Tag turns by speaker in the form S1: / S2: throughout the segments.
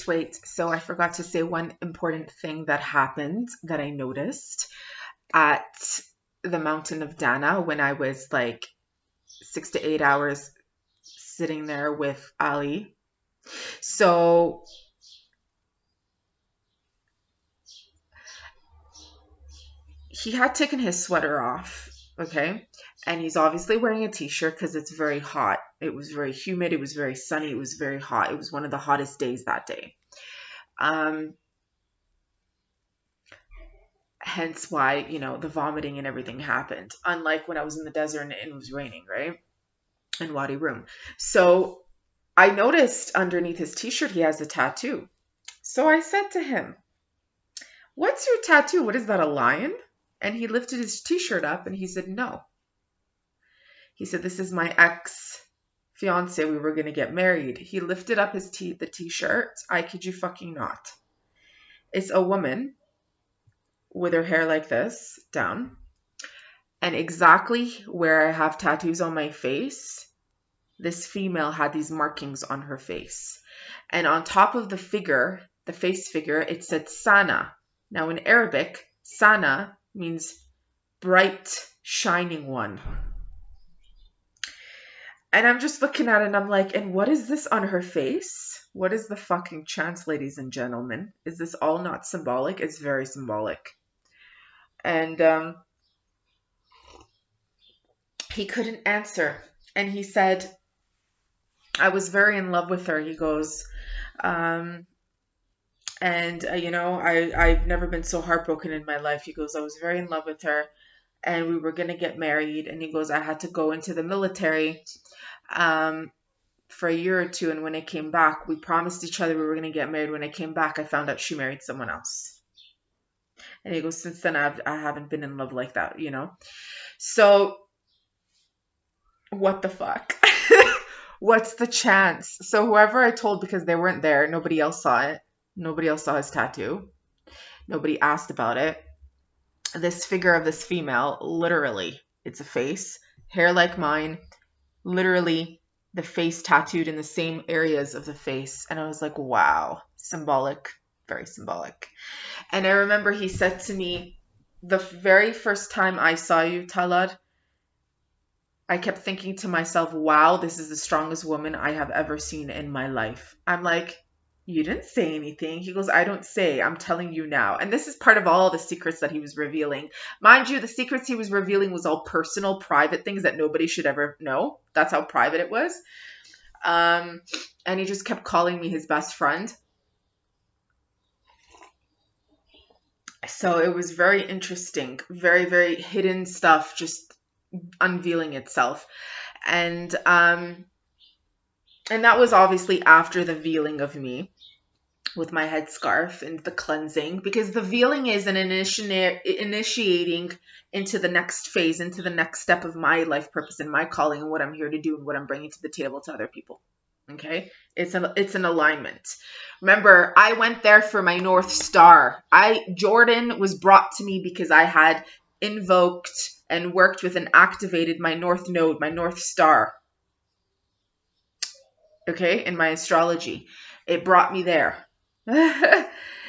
S1: wait. So I forgot to say one important thing that happened that I noticed at the mountain of Dana when I was like 6 to 8 hours sitting there with Ali. So he had taken his sweater off, okay? And he's obviously wearing a t-shirt because it's very hot. It was very humid. It was very sunny. It was very hot. It was one of the hottest days that day. Um, Hence why, the vomiting and everything happened. Unlike when I was in the desert and it was raining, right? In Wadi Rum. So I noticed underneath his t-shirt he has a tattoo. So I said to him, "What's your tattoo? What is that, a lion?" And he lifted his t-shirt up and he said, "No." He said, "This is my ex-fiance. We were going to get married." He lifted up the t-shirt. I kid you fucking not. It's a woman with her hair like this, down. And exactly where I have tattoos on my face, this female had these markings on her face. And on top of the figure, the face figure, it said Sana. Now in Arabic, Sana means bright, shining one. And I'm just looking at it and I'm like, and what is this on her face? What is the fucking chance, ladies and gentlemen? Is this all not symbolic? It's very symbolic. And he couldn't answer. And he said, "I was very in love with her." He goes, I've never been so heartbroken in my life. He goes, "I was very in love with her and we were going to get married." And he goes, "I had to go into the military for a year or two. And when I came back, we promised each other we were going to get married. When I came back, I found out she married someone else." And he goes, "Since then, I haven't been in love like that, So what the fuck? What's the chance?" So whoever I told, because they weren't there, nobody else saw it. Nobody else saw his tattoo. Nobody asked about it. This figure of this female, literally, it's a face, hair like mine, literally the face tattooed in the same areas of the face. And I was like, wow, symbolic, very symbolic. And I remember he said to me, the very first time I saw you, Talad, I kept thinking to myself, wow, this is the strongest woman I have ever seen in my life. I'm like, "You didn't say anything." He goes, "I don't say, I'm telling you now." And this is part of all the secrets that he was revealing. Mind you, the secrets he was revealing was all personal, private things that nobody should ever know. That's how private it was. And he just kept calling me his best friend. So it was very interesting, very, very hidden stuff just unveiling itself. And that was obviously after the veiling of me with my headscarf and the cleansing, because the veiling is an initiating into the next phase, into the next step of my life purpose and my calling and what I'm here to do and what I'm bringing to the table to other people. Okay, it's an alignment. Remember, I went there for my North Star. Jordan was brought to me because I had invoked and worked with and activated my North Node, my North Star. Okay, in my astrology, it brought me there.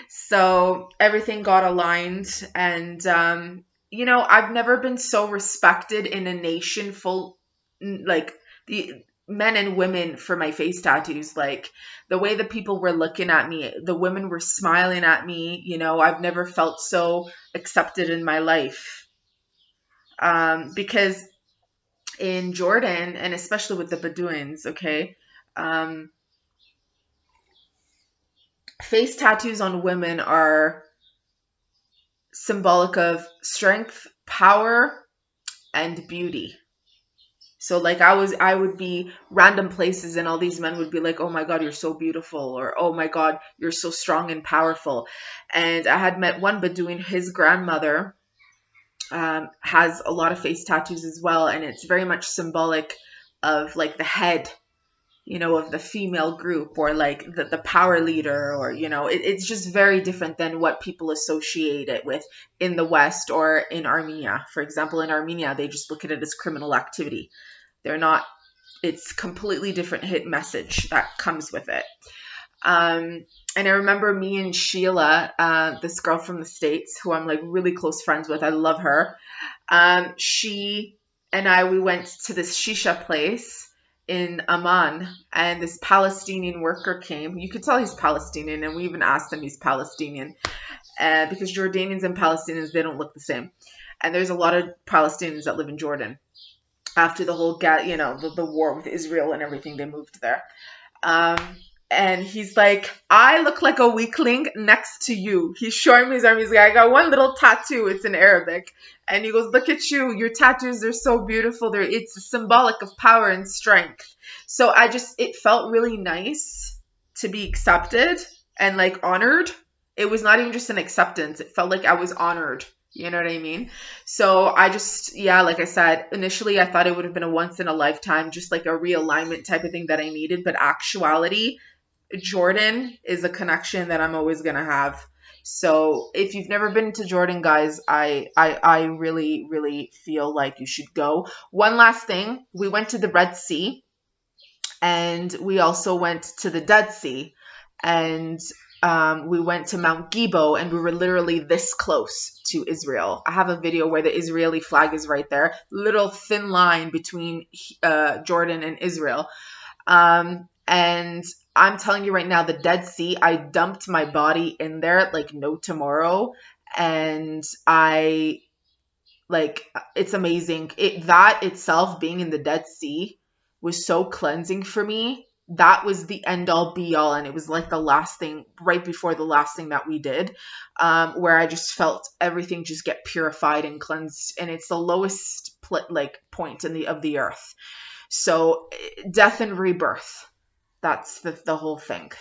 S1: So everything got aligned, and I've never been so respected in a nation full, like the men and women, for my face tattoos. Like the way the people were looking at me, the women were smiling at me. I've never felt so accepted in my life, because in Jordan, and especially with the Bedouins, okay, face tattoos on women are symbolic of strength, power, and beauty. So like I would be random places and all these men would be like, "Oh my God, you're so beautiful," or "Oh my God, you're so strong and powerful." And I had met one Bedouin, his grandmother has a lot of face tattoos as well. And it's very much symbolic of like the head, of the female group, or like the power leader, or, it's just very different than what people associate it with in the West or in Armenia. For example, in Armenia, they just look at it as criminal activity. It's completely different hit message that comes with it. And I remember me and Sheila, this girl from the States who I'm like really close friends with. I love her. She and I, we went to this shisha place in Amman, and this Palestinian worker came. You could tell he's Palestinian, and we even asked him he's Palestinian, because Jordanians and Palestinians, they don't look the same. And there's a lot of Palestinians that live in Jordan. After the whole, the war with Israel and everything, they moved there. Um, and he's like, I look like a weakling next to you. He's showing me his arm. He's like, I got one little tattoo. It's in Arabic. And he goes, look at you. Your tattoos are so beautiful. It's symbolic of power and strength. So it felt really nice to be accepted and like honored. It was not even just an acceptance. It felt like I was honored. You know what I mean? So yeah, like I said, initially I thought it would have been a once in a lifetime, just like a realignment type of thing that I needed. But actuality, Jordan is a connection that I'm always going to have. So if you've never been to Jordan, guys, I really, really feel like you should go. One last thing, we went to the Red Sea, and we also went to the Dead Sea, and we went to Mount Nebo, and we were literally this close to Israel. I have a video where the Israeli flag is right there, little thin line between Jordan and Israel. And I'm telling you right now, the Dead Sea, I dumped my body in there like no tomorrow, and it's amazing. That itself, being in the Dead Sea, was so cleansing for me. That was the end all be all, and it was like the last thing, right before the last thing that we did, where I just felt everything just get purified and cleansed, and it's the lowest point of the earth. So death and rebirth, that's the whole thing.